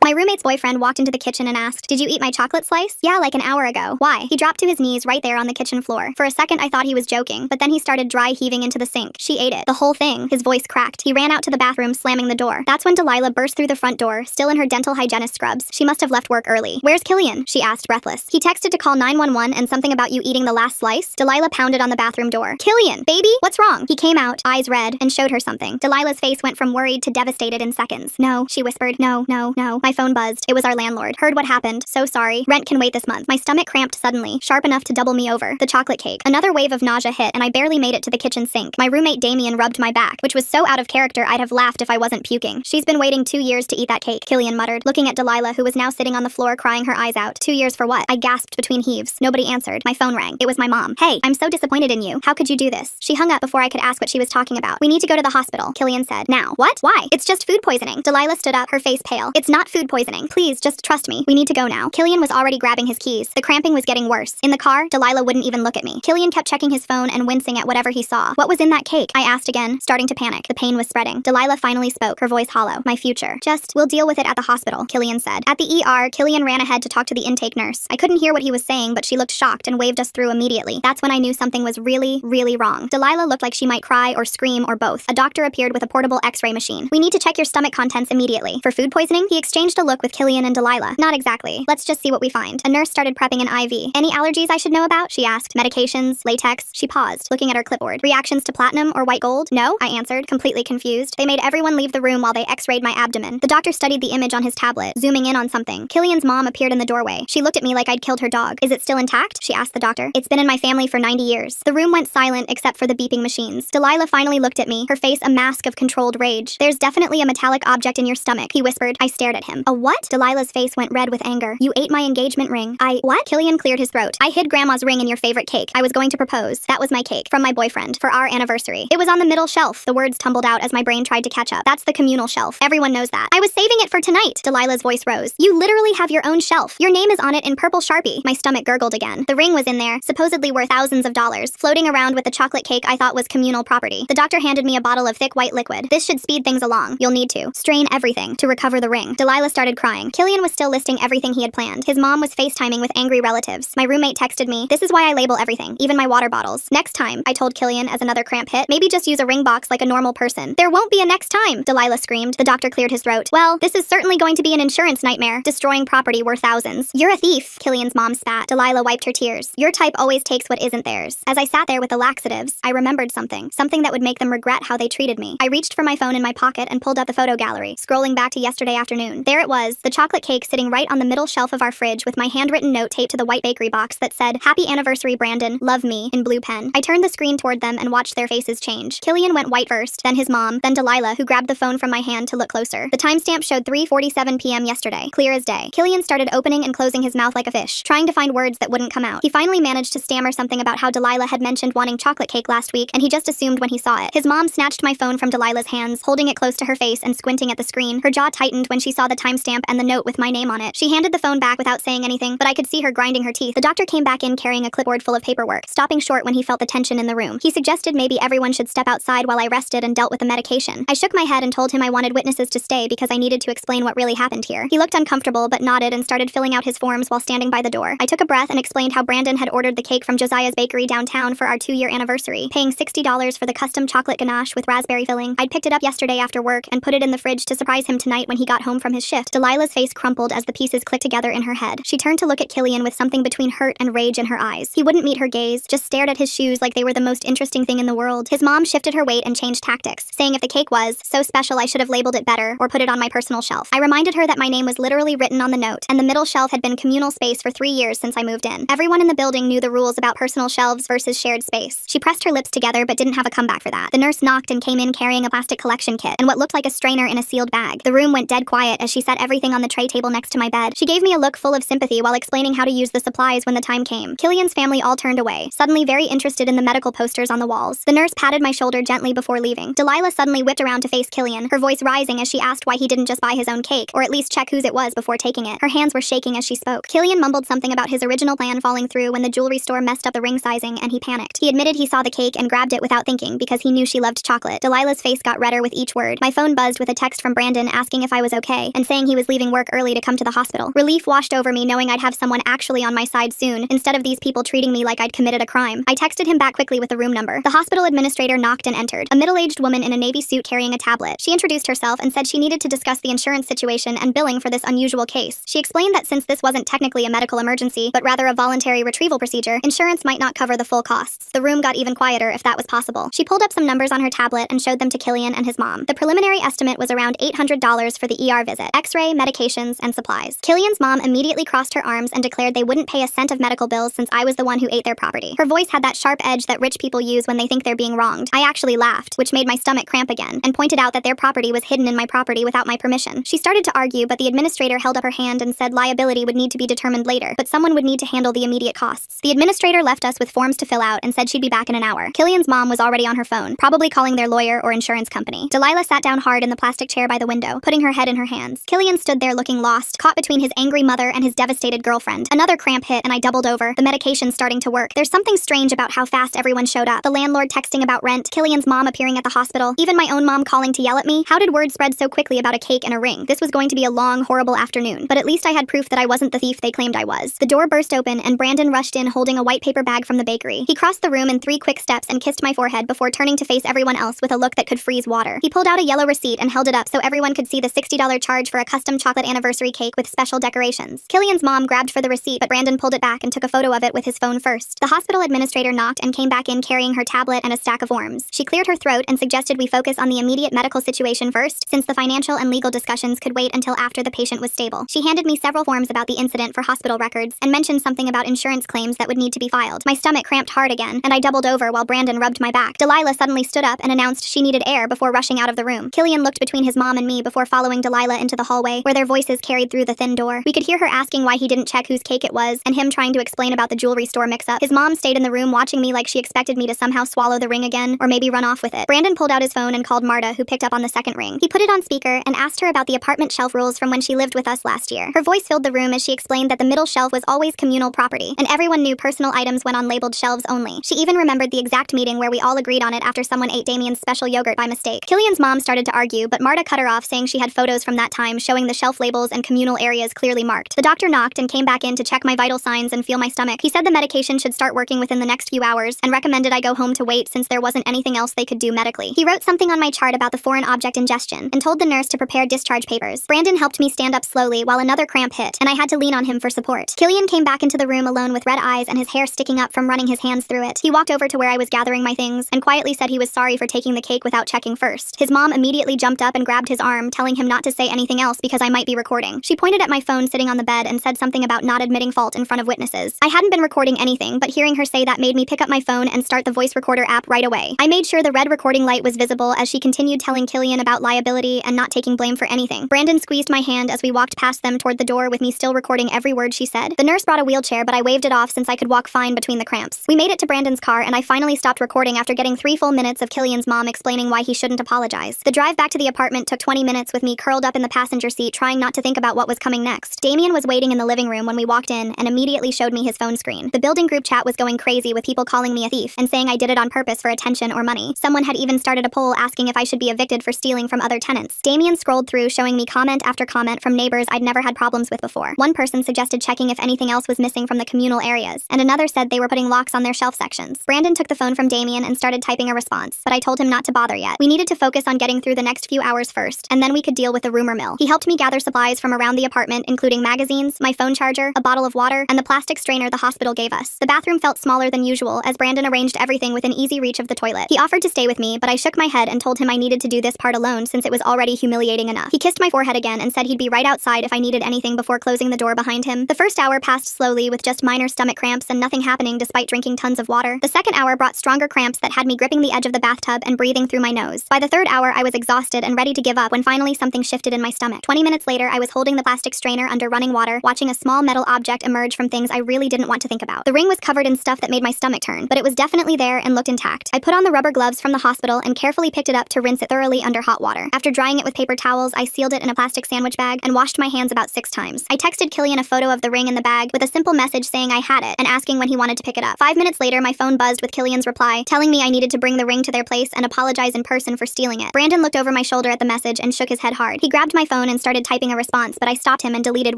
My roommate's boyfriend walked into the kitchen and asked, "Did you eat my chocolate slice?" "Yeah, like an hour ago." "Why?" He dropped to his knees right there on the kitchen floor. For a second, I thought he was joking, but then he started dry heaving into the sink. "She ate it. The whole thing." His voice cracked. He ran out to the bathroom, slamming the door. That's when Delilah burst through the front door, still in her dental hygienist scrubs. She must have left work early. "Where's Killian?" she asked, breathless. "He texted to call 911 and something about you eating the last slice." Delilah pounded on the bathroom door. "Killian, baby, what's wrong?" He came out, eyes red, and showed her something. Delilah's face went from worried to devastated in seconds. "No," she whispered. "No, no, no." My phone buzzed. It was our landlord. "Heard what happened. So sorry. Rent can wait this month." My stomach cramped suddenly, sharp enough to double me over. The chocolate cake. Another wave of nausea hit, and I barely made it to the kitchen sink. My roommate Damien rubbed my back, which was so out of character I'd have laughed if I wasn't puking. "She's been waiting 2 years to eat that cake," Killian muttered, looking at Delilah, who was now sitting on the floor crying her eyes out. 2 years for what? I gasped between heaves. Nobody answered. My phone rang. It was my mom. "Hey, I'm so disappointed in you. How could you do this?" She hung up before I could ask what she was talking about. "We need to go to the hospital," Killian said. "Now." "What? Why?" "It's just food poisoning." Delilah stood up, her face pale. "It's not food poisoning. Please, just trust me. We need to go now." Killian was already grabbing his keys. The cramping was getting worse. In the car, Delilah wouldn't even look at me. Killian kept checking his phone and wincing at whatever he saw. "What was in that cake?" I asked again, starting to panic. The pain was spreading. Delilah finally spoke, her voice hollow. "My future. We'll deal with it at the hospital," Killian said. At the ER, Killian ran ahead to talk to the intake nurse. I couldn't hear what he was saying, but she looked shocked and waved us through immediately. That's when I knew something was really, really wrong. Delilah looked like she might cry or scream or both. A doctor appeared with a portable X-ray machine. "We need to check your stomach contents immediately." "For food poisoning?" He exchanged a look with Killian and Delilah. "Not exactly. Let's just see what we find." A nurse started prepping an IV. "Any allergies I should know about?" she asked. "Medications? Latex?" She paused, looking at her clipboard. "Reactions to platinum or white gold?" "No," I answered, completely confused. They made everyone leave the room while they X-rayed my abdomen. The doctor studied the image on his tablet, zooming in on something. Killian's mom appeared in the doorway. She looked at me like I'd killed her dog. "Is it still intact?" she asked the doctor. "It's been in my family for 90 years. The room went silent except for the beeping machines. Delilah finally looked at me, her face a mask of controlled rage. "There's definitely a metallic object in your stomach," he whispered. I stared at him. "A what?" Delilah's face went red with anger. "You ate my engagement ring." What?" Killian cleared his throat. "I hid Grandma's ring in your favorite cake. I was going to propose. That was my cake. From my boyfriend. For our anniversary. It was on the middle shelf." The words tumbled out as my brain tried to catch up. "That's the communal shelf. Everyone knows that." "I was saving it for tonight." Delilah's voice rose. "You literally have your own shelf. Your name is on it in purple Sharpie." My stomach gurgled again. The ring was in there, supposedly worth thousands of dollars, floating around with the chocolate cake I thought was communal property. The doctor handed me a bottle of thick white liquid. "This should speed things along. You'll need to strain everything to recover the ring." Delilah started crying. Killian was still listing everything he had planned. His mom was FaceTiming with angry relatives. My roommate texted me, "This is why I label everything, even my water bottles." "Next time," I told Killian as another cramp hit, "maybe just use a ring box like a normal person." "There won't be a next time," Delilah screamed. The doctor cleared his throat. "Well, this is certainly going to be an insurance nightmare, destroying property worth thousands." "You're a thief," Killian's mom spat. Delilah wiped her tears. "Your type always takes what isn't theirs." As I sat there with the laxatives, I remembered something that would make them regret how they treated me. I reached for my phone in my pocket and pulled up the photo gallery, scrolling back to yesterday afternoon. There it was, the chocolate cake sitting right on the middle shelf of our fridge with my handwritten note taped to the white bakery box that said, "Happy anniversary, Brandon. Love me," in blue pen. I turned the screen toward them and watched their faces change. Killian went white first, then his mom, then Delilah, who grabbed the phone from my hand to look closer. The timestamp showed 3:47 p.m. yesterday, clear as day. Killian started opening and closing his mouth like a fish, trying to find words that wouldn't come out. He finally managed to stammer something about how Delilah had mentioned wanting chocolate cake last week, and he just assumed when he saw it. His mom snatched my phone from Delilah's hands, holding it close to her face and squinting at the screen. Her jaw tightened when she saw the timestamp and the note with my name on it. She handed the phone back without saying anything, but I could see her grinding her teeth. The doctor came back in carrying a clipboard full of paperwork, stopping short when he felt the tension in the room. He suggested maybe everyone should step outside while I rested and dealt with the medication. I shook my head and told him I wanted witnesses to stay because I needed to explain what really happened here. He looked uncomfortable but nodded and started filling out his forms while standing by the door. I took a breath and explained how Brandon had ordered the cake from Josiah's bakery downtown for our 2-year anniversary, paying $60 for the custom chocolate ganache with raspberry filling. I'd picked it up yesterday after work and put it in the fridge to surprise him tonight when he got home from his shift. Delilah's face crumpled as the pieces clicked together in her head. She turned to look at Killian with something between hurt and rage in her eyes. He wouldn't meet her gaze, just stared at his shoes like they were the most interesting thing in the world. His mom shifted her weight and changed tactics, saying if the cake was so special I should have labeled it better or put it on my personal shelf. I reminded her that my name was literally written on the note, and the middle shelf had been communal space for 3 years since I moved in. Everyone in the building knew the rules about personal shelves versus shared space. She pressed her lips together but didn't have a comeback for that. The nurse knocked and came in carrying a plastic collection kit and what looked like a strainer in a sealed bag. The room went dead quiet as she set everything on the tray table next to my bed. She gave me a look full of sympathy while explaining how to use the supplies when the time came. Killian's family all turned away, suddenly very interested in the medical posters on the walls. The nurse patted my shoulder gently before leaving. Delilah suddenly whipped around to face Killian, her voice rising as she asked why he didn't just buy his own cake, or at least check whose it was before taking it. Her hands were shaking as she spoke. Killian mumbled something about his original plan falling through when the jewelry store messed up the ring sizing and he panicked. He admitted he saw the cake and grabbed it without thinking because he knew she loved chocolate. Delilah's face got redder with each word. My phone buzzed with a text from Brandon asking if I was okay and saying saying he was leaving work early to come to the hospital. Relief washed over me knowing I'd have someone actually on my side soon, instead of these people treating me like I'd committed a crime. I texted him back quickly with the room number. The hospital administrator knocked and entered. A middle-aged woman in a navy suit carrying a tablet. She introduced herself and said she needed to discuss the insurance situation and billing for this unusual case. She explained that since this wasn't technically a medical emergency, but rather a voluntary retrieval procedure, insurance might not cover the full costs. The room got even quieter if that was possible. She pulled up some numbers on her tablet and showed them to Killian and his mom. The preliminary estimate was around $800 for the ER visit, x-ray, medications, and supplies. Killian's mom immediately crossed her arms and declared they wouldn't pay a cent of medical bills since I was the one who ate their property. Her voice had that sharp edge that rich people use when they think they're being wronged. I actually laughed, which made my stomach cramp again, and pointed out that their property was hidden in my property without my permission. She started to argue, but the administrator held up her hand and said liability would need to be determined later, but someone would need to handle the immediate costs. The administrator left us with forms to fill out and said she'd be back in an hour. Killian's mom was already on her phone, probably calling their lawyer or insurance company. Delilah sat down hard in the plastic chair by the window, putting her head in her hands. Killian stood there looking lost, caught between his angry mother and his devastated girlfriend. Another cramp hit and I doubled over, the medication starting to work. There's something strange about how fast everyone showed up. The landlord texting about rent, Killian's mom appearing at the hospital, even my own mom calling to yell at me. How did word spread so quickly about a cake and a ring? This was going to be a long, horrible afternoon, but at least I had proof that I wasn't the thief they claimed I was. The door burst open and Brandon rushed in holding a white paper bag from the bakery. He crossed the room in 3 quick steps and kissed my forehead before turning to face everyone else with a look that could freeze water. He pulled out a yellow receipt and held it up so everyone could see the $60 charge for a custom chocolate anniversary cake with special decorations. Killian's mom grabbed for the receipt, but Brandon pulled it back and took a photo of it with his phone first. The hospital administrator knocked and came back in carrying her tablet and a stack of forms. She cleared her throat and suggested we focus on the immediate medical situation first, since the financial and legal discussions could wait until after the patient was stable. She handed me several forms about the incident for hospital records and mentioned something about insurance claims that would need to be filed. My stomach cramped hard again, and I doubled over while Brandon rubbed my back. Delilah suddenly stood up and announced she needed air before rushing out of the room. Killian looked between his mom and me before following Delilah into the hallway, where their voices carried through the thin door. We could hear her asking why he didn't check whose cake it was, and him trying to explain about the jewelry store mix-up. His mom stayed in the room watching me like she expected me to somehow swallow the ring again, or maybe run off with it. Brandon pulled out his phone and called Marta, who picked up on the second ring. He put it on speaker and asked her about the apartment shelf rules from when she lived with us last year. Her voice filled the room as she explained that the middle shelf was always communal property, and everyone knew personal items went on labeled shelves only. She even remembered the exact meeting where we all agreed on it after someone ate Damien's special yogurt by mistake. Killian's mom started to argue, but Marta cut her off, saying she had photos from that time showing the shelf labels and communal areas clearly marked. The doctor knocked and came back in to check my vital signs and feel my stomach. He said the medication should start working within the next few hours and recommended I go home to wait since there wasn't anything else they could do medically. He wrote something on my chart about the foreign object ingestion and told the nurse to prepare discharge papers. Brandon helped me stand up slowly while another cramp hit, and I had to lean on him for support. Killian came back into the room alone with red eyes and his hair sticking up from running his hands through it. He walked over to where I was gathering my things and quietly said he was sorry for taking the cake without checking first. His mom immediately jumped up and grabbed his arm, telling him not to say anything else because I might be recording. She pointed at my phone sitting on the bed and said something about not admitting fault in front of witnesses. I hadn't been recording anything, but hearing her say that made me pick up my phone and start the voice recorder app right away. I made sure the red recording light was visible as she continued telling Killian about liability and not taking blame for anything. Brandon squeezed my hand as we walked past them toward the door with me still recording every word she said. The nurse brought a wheelchair, but I waved it off since I could walk fine between the cramps. We made it to Brandon's car and I finally stopped recording after getting 3 full minutes of Killian's mom explaining why he shouldn't apologize. The drive back to the apartment took 20 minutes with me curled up in the passenger seat trying not to think about what was coming next. Damien was waiting in the living room when we walked in and immediately showed me his phone screen. The building group chat was going crazy with people calling me a thief and saying I did it on purpose for attention or money. Someone had even started a poll asking if I should be evicted for stealing from other tenants. Damien scrolled through showing me comment after comment from neighbors I'd never had problems with before. One person suggested checking if anything else was missing from the communal areas, and another said they were putting locks on their shelf sections. Brandon took the phone from Damien and started typing a response, but I told him not to bother yet. We needed to focus on getting through the next few hours first, and then we could deal with the rumor mill. He helped me gather supplies from around the apartment, including magazines, my phone charger, a bottle of water, and the plastic strainer the hospital gave us. The bathroom felt smaller than usual as Brandon arranged everything within easy reach of the toilet. He offered to stay with me, but I shook my head and told him I needed to do this part alone since it was already humiliating enough. He kissed my forehead again and said he'd be right outside if I needed anything before closing the door behind him. The first hour passed slowly with just minor stomach cramps and nothing happening despite drinking tons of water. The second hour brought stronger cramps that had me gripping the edge of the bathtub and breathing through my nose. By the third hour, I was exhausted and ready to give up when finally something shifted in my stomach. 20 minutes later, I was holding the plastic strainer under running water, watching a small metal object emerge from things I really didn't want to think about. The ring was covered in stuff that made my stomach turn, but it was definitely there and looked intact. I put on the rubber gloves from the hospital and carefully picked it up to rinse it thoroughly under hot water. After drying it with paper towels, I sealed it in a plastic sandwich bag and washed my hands about 6 times. I texted Killian a photo of the ring in the bag with a simple message saying I had it and asking when he wanted to pick it up. 5 minutes later, my phone buzzed with Killian's reply, telling me I needed to bring the ring to their place and apologize in person for stealing it. Brandon looked over my shoulder at the message and shook his head hard. He grabbed my phone phone and started typing a response, but I stopped him and deleted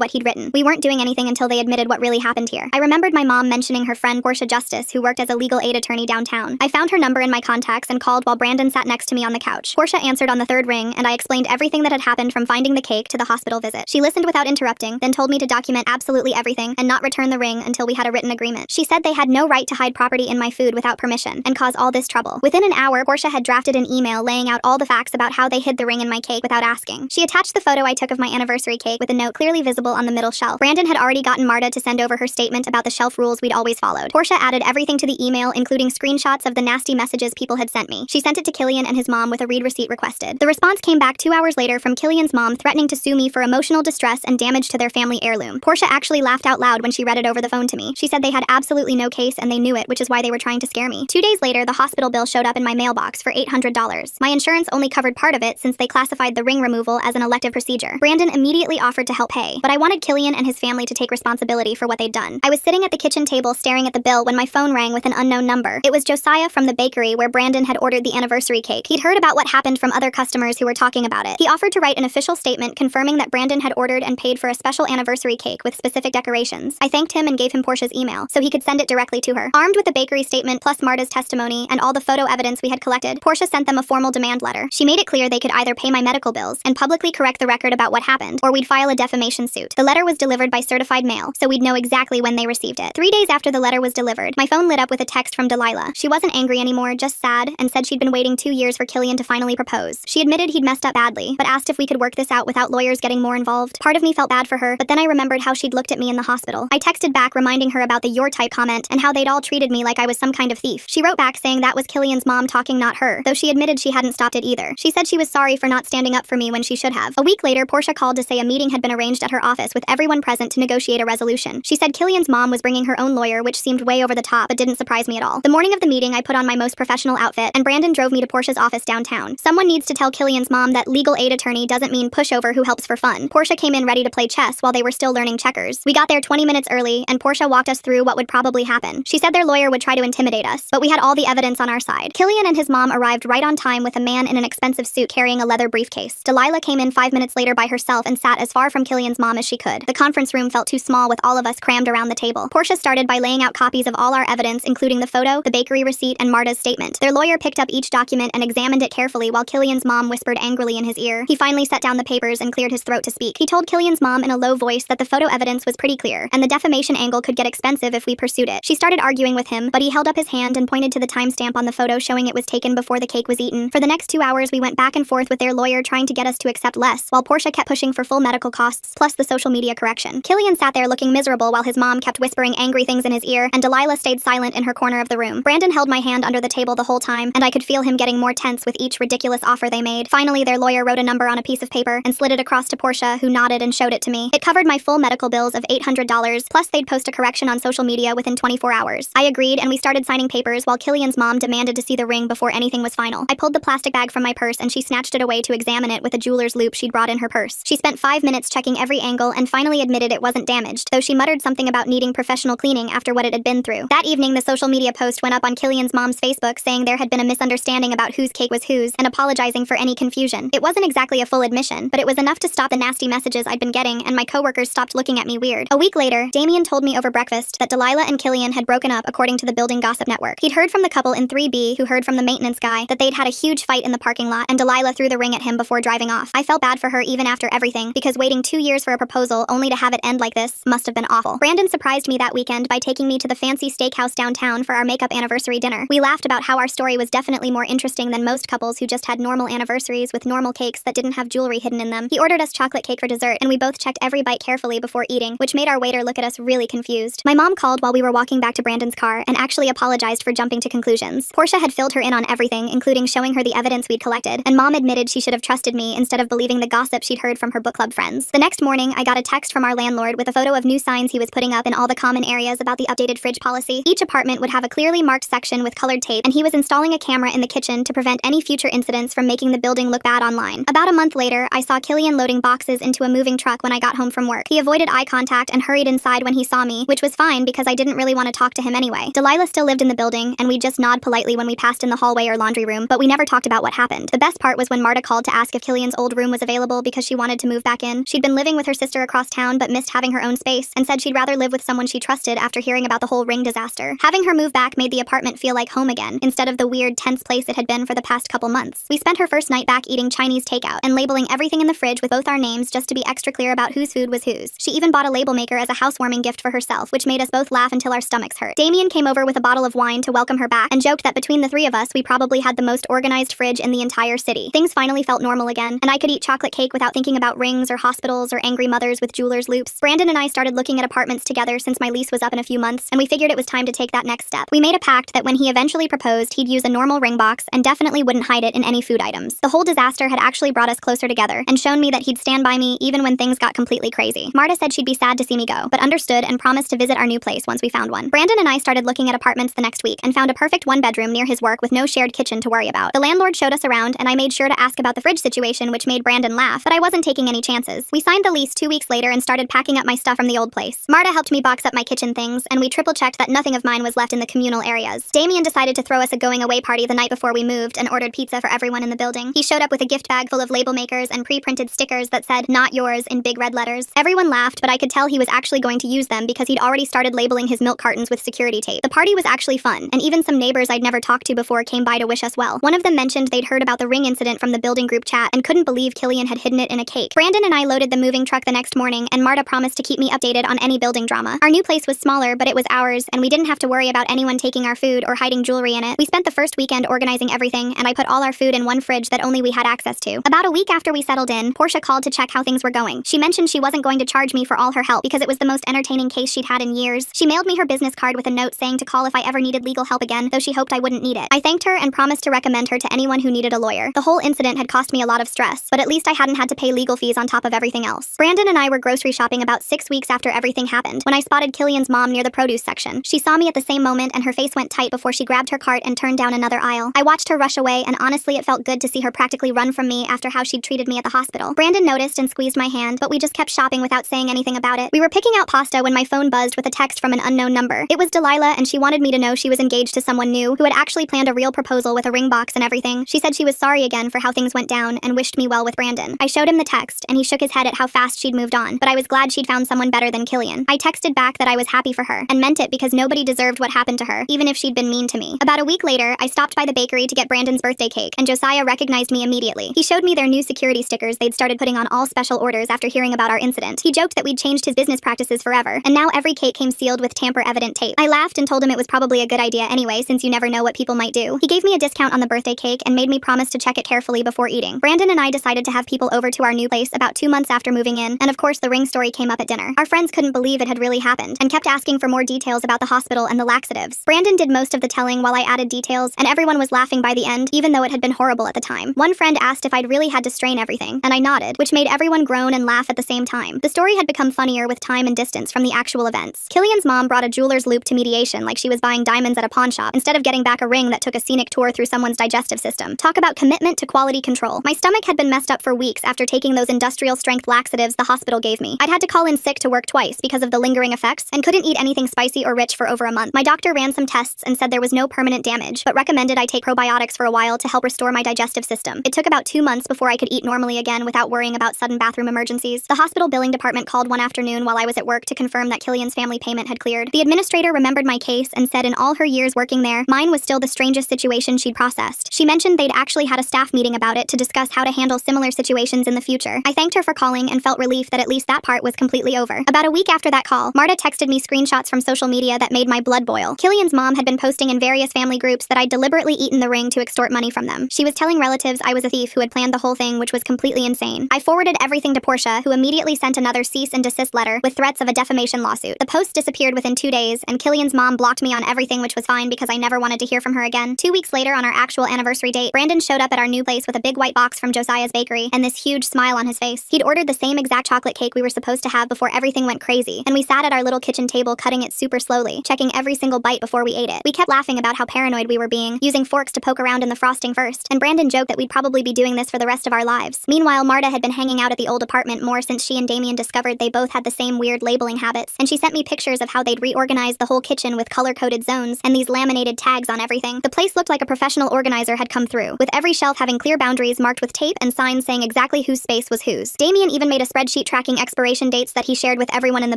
what he'd written. We weren't doing anything until they admitted what really happened here. I remembered my mom mentioning her friend Portia Justice, who worked as a legal aid attorney downtown. I found her number in my contacts and called while Brandon sat next to me on the couch. Portia answered on the third ring, and I explained everything that had happened from finding the cake to the hospital visit. She listened without interrupting, then told me to document absolutely everything and not return the ring until we had a written agreement. She said they had no right to hide property in my food without permission and cause all this trouble. Within an hour, Portia had drafted an email laying out all the facts about how they hid the ring in my cake without asking. She attached the photo I took of my anniversary cake with a note clearly visible on the middle shelf. Brandon had already gotten Marta to send over her statement about the shelf rules we'd always followed. Portia added everything to the email, including screenshots of the nasty messages people had sent me. She sent it to Killian and his mom with a read receipt requested. The response came back 2 hours later from Killian's mom threatening to sue me for emotional distress and damage to their family heirloom. Portia actually laughed out loud when she read it over the phone to me. She said they had absolutely no case and they knew it, which is why they were trying to scare me. 2 days later, the hospital bill showed up in my mailbox for $800. My insurance only covered part of it since they classified the ring removal as an elective procedure. Brandon immediately offered to help pay, but I wanted Killian and his family to take responsibility for what they'd done. I was sitting at the kitchen table staring at the bill when my phone rang with an unknown number. It was Josiah from the bakery where Brandon had ordered the anniversary cake. He'd heard about what happened from other customers who were talking about it. He offered to write an official statement confirming that Brandon had ordered and paid for a special anniversary cake with specific decorations. I thanked him and gave him Portia's email so he could send it directly to her. Armed with the bakery statement plus Marta's testimony and all the photo evidence we had collected, Portia sent them a formal demand letter. She made it clear they could either pay my medical bills and publicly correct the record about what happened, or we'd file a defamation suit. The letter was delivered by certified mail, so we'd know exactly when they received it. 3 days after the letter was delivered, my phone lit up with a text from Delilah. She wasn't angry anymore, just sad, and said she'd been waiting 2 years for Killian to finally propose. She admitted he'd messed up badly, but asked if we could work this out without lawyers getting more involved. Part of me felt bad for her, but then I remembered how she'd looked at me in the hospital. I texted back reminding her about the "your type" comment and how they'd all treated me like I was some kind of thief. She wrote back saying that was Killian's mom talking, not her, though she admitted she hadn't stopped it either. She said she was sorry for not standing up for me when she should have. A week later, Portia called to say a meeting had been arranged at her office with everyone present to negotiate a resolution. She said Killian's mom was bringing her own lawyer, which seemed way over the top but didn't surprise me at all. The morning of the meeting, I put on my most professional outfit, and Brandon drove me to Portia's office downtown. Someone needs to tell Killian's mom that legal aid attorney doesn't mean pushover who helps for fun. Portia came in ready to play chess while they were still learning checkers. We got there 20 minutes early, and Portia walked us through what would probably happen. She said their lawyer would try to intimidate us, but we had all the evidence on our side. Killian and his mom arrived right on time with a man in an expensive suit carrying a leather briefcase. Delilah came in 5 minutes later by herself and sat as far from Killian's mom as she could. The conference room felt too small with all of us crammed around the table. Portia started by laying out copies of all our evidence, including the photo, the bakery receipt, and Marta's statement. Their lawyer picked up each document and examined it carefully while Killian's mom whispered angrily in his ear. He finally set down the papers and cleared his throat to speak. He told Killian's mom in a low voice that the photo evidence was pretty clear, and the defamation angle could get expensive if we pursued it. She started arguing with him, but he held up his hand and pointed to the timestamp on the photo showing it was taken before the cake was eaten. For the next 2 hours, we went back and forth with their lawyer trying to get us to accept less, while Portia kept pushing for full medical costs, plus the social media correction. Killian sat there looking miserable while his mom kept whispering angry things in his ear, and Delilah stayed silent in her corner of the room. Brandon held my hand under the table the whole time, and I could feel him getting more tense with each ridiculous offer they made. Finally, their lawyer wrote a number on a piece of paper and slid it across to Portia, who nodded and showed it to me. It covered my full medical bills of $800, plus they'd post a correction on social media within 24 hours. I agreed, and we started signing papers while Killian's mom demanded to see the ring before anything was final. I pulled the plastic bag from my purse, and she snatched it away to examine it with a jeweler's loupe she'd brought in her purse. She spent 5 minutes checking every angle and finally admitted it wasn't damaged, though she muttered something about needing professional cleaning after what it had been through. That evening, the social media post went up on Killian's mom's Facebook saying there had been a misunderstanding about whose cake was whose and apologizing for any confusion. It wasn't exactly a full admission, but it was enough to stop the nasty messages I'd been getting, and my coworkers stopped looking at me weird. A week later, Damien told me over breakfast that Delilah and Killian had broken up according to the building gossip network. He'd heard from the couple in 3B, who heard from the maintenance guy, that they'd had a huge fight in the parking lot, and Delilah threw the ring at him before driving off. I felt bad for her even after everything, because waiting 2 years for a proposal only to have it end like this must have been awful. Brandon surprised me that weekend by taking me to the fancy steakhouse downtown for our makeup anniversary dinner. We laughed about how our story was definitely more interesting than most couples who just had normal anniversaries with normal cakes that didn't have jewelry hidden in them. He ordered us chocolate cake for dessert, and we both checked every bite carefully before eating, which made our waiter look at us really confused. My mom called while we were walking back to Brandon's car and actually apologized for jumping to conclusions. Portia had filled her in on everything, including showing her the evidence we'd collected, and Mom admitted she should have trusted me instead of believing the gossip she'd heard from her book club friends. The next morning, I got a text from our landlord with a photo of new signs he was putting up in all the common areas about the updated fridge policy. Each apartment would have a clearly marked section with colored tape, and he was installing a camera in the kitchen to prevent any future incidents from making the building look bad online. About a month later, I saw Killian loading boxes into a moving truck when I got home from work. He avoided eye contact and hurried inside when he saw me, which was fine because I didn't really want to talk to him anyway. Delilah still lived in the building, and we'd just nod politely when we passed in the hallway or laundry room, but we never talked about what happened. The best part was when Marta called to ask if Killian's old room was available miserable because she wanted to move back in. She'd been living with her sister across town but missed having her own space, and said she'd rather live with someone she trusted after hearing about the whole ring disaster. Having her move back made the apartment feel like home again, instead of the weird, tense place it had been for the past couple months. We spent her first night back eating Chinese takeout and labeling everything in the fridge with both our names just to be extra clear about whose food was whose. She even bought a label maker as a housewarming gift for herself, which made us both laugh until our stomachs hurt. Damien came over with a bottle of wine to welcome her back and joked that between the three of us, we probably had the most organized fridge in the entire city. Things finally felt normal again, and I could eat chocolate cake without thinking about rings or hospitals or angry mothers with jeweler's loops. Brandon and I started looking at apartments together since my lease was up in a few months, and we figured it was time to take that next step. We made a pact that when he eventually proposed, he'd use a normal ring box and definitely wouldn't hide it in any food items. The whole disaster had actually brought us closer together and shown me that he'd stand by me even when things got completely crazy. Marta said she'd be sad to see me go, but understood and promised to visit our new place once we found one. Brandon and I started looking at apartments the next week and found a perfect one-bedroom near his work with no shared kitchen to worry about. The landlord showed us around, and I made sure to ask about the fridge situation, which made Brandon laugh, but I wasn't taking any chances. We signed the lease 2 weeks later and started packing up my stuff from the old place. Marta helped me box up my kitchen things, and we triple-checked that nothing of mine was left in the communal areas. Damien decided to throw us a going-away party the night before we moved and ordered pizza for everyone in the building. He showed up with a gift bag full of label makers and pre-printed stickers that said, "Not yours," in big red letters. Everyone laughed, but I could tell he was actually going to use them because he'd already started labeling his milk cartons with security tape. The party was actually fun, and even some neighbors I'd never talked to before came by to wish us well. One of them mentioned they'd heard about the ring incident from the building group chat and couldn't believe Killian had hidden it in a cake. Brandon and I loaded the moving truck the next morning, and Marta promised to keep me updated on any building drama. Our new place was smaller, but it was ours, and we didn't have to worry about anyone taking our food or hiding jewelry in it. We spent the first weekend organizing everything, and I put all our food in one fridge that only we had access to. About a week after we settled in, Portia called to check how things were going. She mentioned she wasn't going to charge me for all her help because it was the most entertaining case she'd had in years. She mailed me her business card with a note saying to call if I ever needed legal help again, though she hoped I wouldn't need it. I thanked her and promised to recommend her to anyone who needed a lawyer. The whole incident had cost me a lot of stress, but at least I hadn't had to pay legal fees on top of everything else. Brandon and I were grocery shopping about 6 weeks after everything happened when I spotted Killian's mom near the produce section. She saw me at the same moment and her face went tight before she grabbed her cart and turned down another aisle. I watched her rush away, and honestly it felt good to see her practically run from me after how she'd treated me at the hospital. Brandon noticed and squeezed my hand, but we just kept shopping without saying anything about it. We were picking out pasta when my phone buzzed with a text from an unknown number. It was Delilah, and she wanted me to know she was engaged to someone new who had actually planned a real proposal with a ring box and everything. She said she was sorry again for how things went down and wished me well with Brandon. I showed him the text, and he shook his head at how fast she'd moved on, but I was glad she'd found someone better than Killian. I texted back that I was happy for her, and meant it because nobody deserved what happened to her, even if she'd been mean to me. About a week later, I stopped by the bakery to get Brandon's birthday cake, and Josiah recognized me immediately. He showed me their new security stickers they'd started putting on all special orders after hearing about our incident. He joked that we'd changed his business practices forever, and now every cake came sealed with tamper-evident tape. I laughed and told him it was probably a good idea anyway, since you never know what people might do. He gave me a discount on the birthday cake and made me promise to check it carefully before eating. Brandon and I decided to have people over to our new place about 2 months after moving in, and of course the ring story came up at dinner. Our friends couldn't believe it had really happened, and kept asking for more details about the hospital and the laxatives. Brandon did most of the telling while I added details, and everyone was laughing by the end, even though it had been horrible at the time. One friend asked if I'd really had to strain everything, and I nodded, which made everyone groan and laugh at the same time. The story had become funnier with time and distance from the actual events. Killian's mom brought a jeweler's loop to mediation like she was buying diamonds at a pawn shop, instead of getting back a ring that took a scenic tour through someone's digestive system. Talk about commitment to quality control. My stomach had been messed up for weeks after taking those industrial-strength laxatives the hospital gave me. I'd had to call in sick to work twice because of the lingering effects, and couldn't eat anything spicy or rich for over a month. My doctor ran some tests and said there was no permanent damage, but recommended I take probiotics for a while to help restore my digestive system. It took about 2 months before I could eat normally again without worrying about sudden bathroom emergencies. The hospital billing department called one afternoon while I was at work to confirm that Killian's family payment had cleared. The administrator remembered my case and said in all her years working there, mine was still the strangest situation she'd processed. She mentioned they'd actually had a staff meeting about it to discuss how to handle similar situations in the future. I thanked her for calling and felt relief that at least that part was completely over. About a week after that call, Marta texted me screenshots from social media that made my blood boil. Killian's mom had been posting in various family groups that I'd deliberately eaten the ring to extort money from them. She was telling relatives I was a thief who had planned the whole thing, which was completely insane. I forwarded everything to Portia, who immediately sent another cease and desist letter with threats of a defamation lawsuit. The post disappeared within 2 days, and Killian's mom blocked me on everything, which was fine because I never wanted to hear from her again. 2 weeks later, on our actual anniversary date, Brandon showed up at our new place with a big white box from Josiah's bakery and this huge smile on his face. He'd ordered the same exact chocolate cake we were supposed to have before everything went crazy, and we sat at our little kitchen table cutting it super slowly, checking every single bite before we ate it. We kept laughing about how paranoid we were being, using forks to poke around in the frosting first, and Brandon joked that we'd probably be doing this for the rest of our lives. Meanwhile, Marta had been hanging out at the old apartment more since she and Damien discovered they both had the same weird labeling habits, and she sent me pictures of how they'd reorganized the whole kitchen with color-coded zones and these laminated tags on everything. The place looked like a professional organizer had come through, with every shelf having clear boundaries marked with tape and signs saying exactly exactly whose space was whose. Damien even made a spreadsheet tracking expiration dates that he shared with everyone in the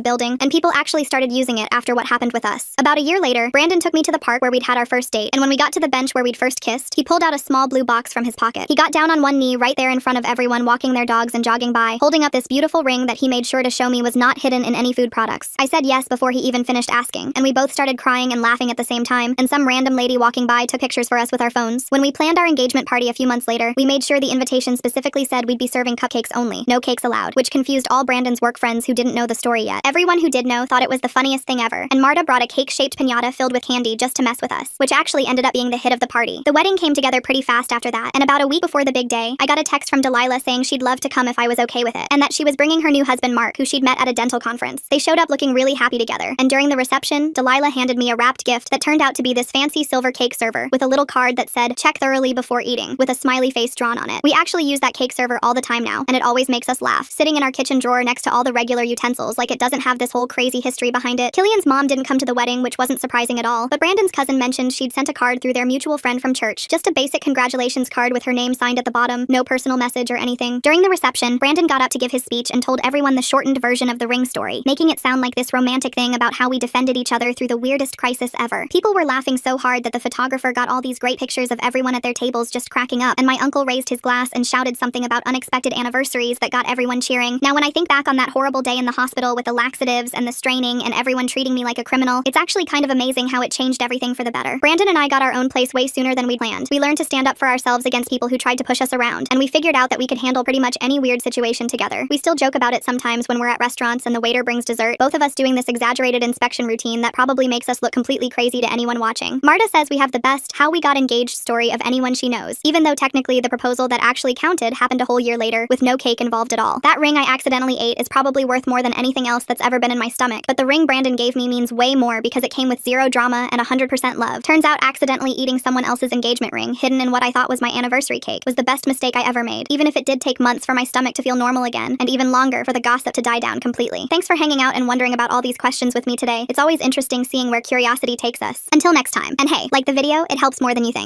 building, and people actually started using it after what happened with us. About a year later, Brandon took me to the park where we'd had our first date, and when we got to the bench where we'd first kissed, he pulled out a small blue box from his pocket. He got down on one knee right there in front of everyone walking their dogs and jogging by, holding up this beautiful ring that he made sure to show me was not hidden in any food products. I said yes before he even finished asking, and we both started crying and laughing at the same time, and some random lady walking by took pictures for us with our phones. When we planned our engagement party a few months later, we made sure the invitation specifically said we'd be serving cupcakes only, no cakes allowed, which confused all Brandon's work friends who didn't know the story yet. Everyone who did know thought it was the funniest thing ever, and Marta brought a cake-shaped piñata filled with candy just to mess with us, which actually ended up being the hit of the party. The wedding came together pretty fast after that, and about a week before the big day, I got a text from Delilah saying she'd love to come if I was okay with it, and that she was bringing her new husband Mark, who she'd met at a dental conference. They showed up looking really happy together, and during the reception, Delilah handed me a wrapped gift that turned out to be this fancy silver cake server with a little card that said, "Check thoroughly before eating," with a smiley face drawn on it. We actually use that cake server all the time now, and it always makes us laugh, sitting in our kitchen drawer next to all the regular utensils like it doesn't have this whole crazy history behind it. Killian's mom didn't come to the wedding, which wasn't surprising at all, but Brandon's cousin mentioned she'd sent a card through their mutual friend from church, just a basic congratulations card with her name signed at the bottom, no personal message or anything. During the reception, Brandon got up to give his speech and told everyone the shortened version of the ring story, making it sound like this romantic thing about how we defended each other through the weirdest crisis ever. People were laughing so hard that the photographer got all these great pictures of everyone at their tables just cracking up, and my uncle raised his glass and shouted something about unexpected anniversaries that got everyone cheering. Now, when I think back on that horrible day in the hospital with the laxatives and the straining and everyone treating me like a criminal, it's actually kind of amazing how it changed everything for the better. Brandon and I got our own place way sooner than we planned. We learned to stand up for ourselves against people who tried to push us around, and we figured out that we could handle pretty much any weird situation together. We still joke about it sometimes when we're at restaurants and the waiter brings dessert, both of us doing this exaggerated inspection routine that probably makes us look completely crazy to anyone watching. Marta says we have the best how we got engaged story of anyone she knows, even though technically the proposal that actually counted happened a whole year later with no cake involved at all. That ring I accidentally ate is probably worth more than anything else that's ever been in my stomach, but the ring Brandon gave me means way more because it came with zero drama and 100% love. Turns out accidentally eating someone else's engagement ring, hidden in what I thought was my anniversary cake, was the best mistake I ever made, even if it did take months for my stomach to feel normal again, and even longer for the gossip to die down completely. Thanks for hanging out and wondering about all these questions with me today. It's always interesting seeing where curiosity takes us. Until next time. And hey, like the video, it helps more than you think.